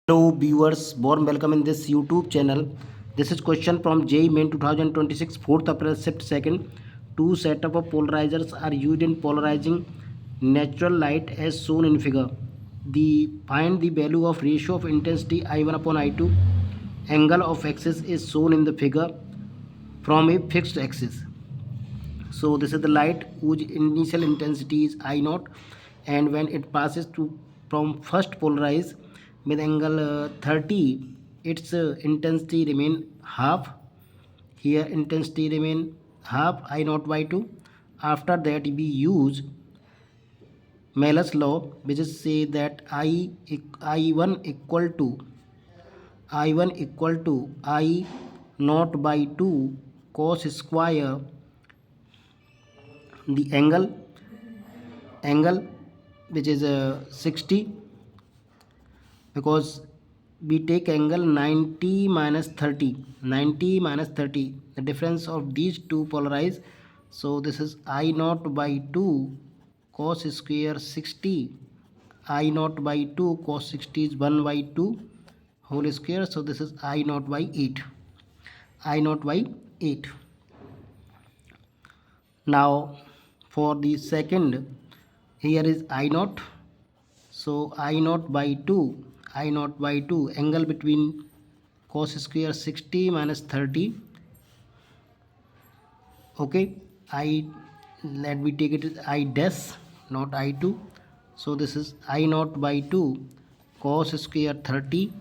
Hello viewers, warm welcome in this YouTube channel. This is question from JEE Main 2026 4th April shift second. Two setup of polarizers are used in polarizing natural light as shown in figure. Find the value of ratio of intensity I1 upon I2. Angle of axis is shown in the figure from a fixed axis. So this is the light whose initial intensity is I0, and when it passes to from first polarized with angle 30, its intensity remain half. Here intensity remain half I0 by 2. After that we use Malus law, which is say that I1 equal to I naught by 2 cos square the angle which is 60, because we take angle 90 minus 30, the difference of these two polarized. So this is I naught by 2 cos square 60. I naught by 2 cos 60 is 1 by 2 whole square. So this is I naught by 8. Now for the second, here is I naught. So I naught by 2, angle between cos square 60 minus 30. Okay, let me take it as I dash, not I2. So this is I naught by 2 cos square 30,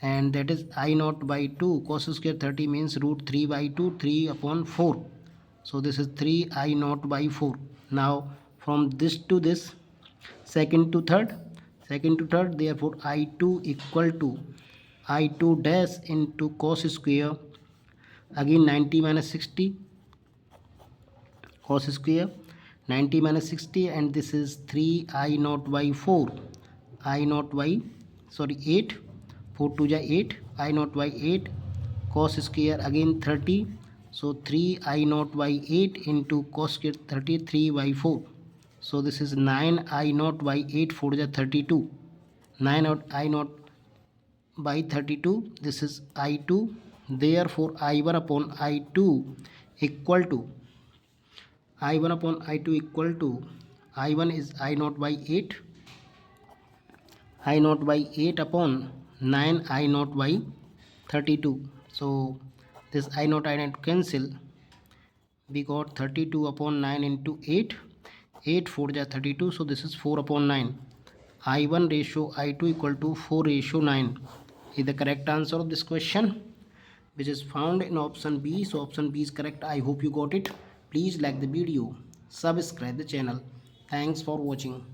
and that is I naught by 2 cos square 30 means root 3 by 2, 3 upon 4. So this is 3 I naught by 4. Now from this to this, second to third, therefore I2 equal to I2 dash into cos square, again 90 minus 60 cos square, 90 minus 60, and this is 3 I naught by 4, 8, 4 to the 8, I naught by 8 cos square again 30. So 3 I naught by 8 into cos square 30, 3 by 4. So this is 9 I naught by 8, 4 to the 32, 9 I naught by 32. This is I2. Therefore I1 upon I2 equal to I1 is I naught by 8, upon 9 I naught by 32. So this I naught cancel. We got 32 upon 9 into 8, 8 4 ja 32. So this is 4 upon 9. I1 ratio I2 equal to 4 ratio 9 is the correct answer of this question, which is found in option B. So option B is correct. I hope you got it. Please like the video, subscribe the channel. Thanks for watching.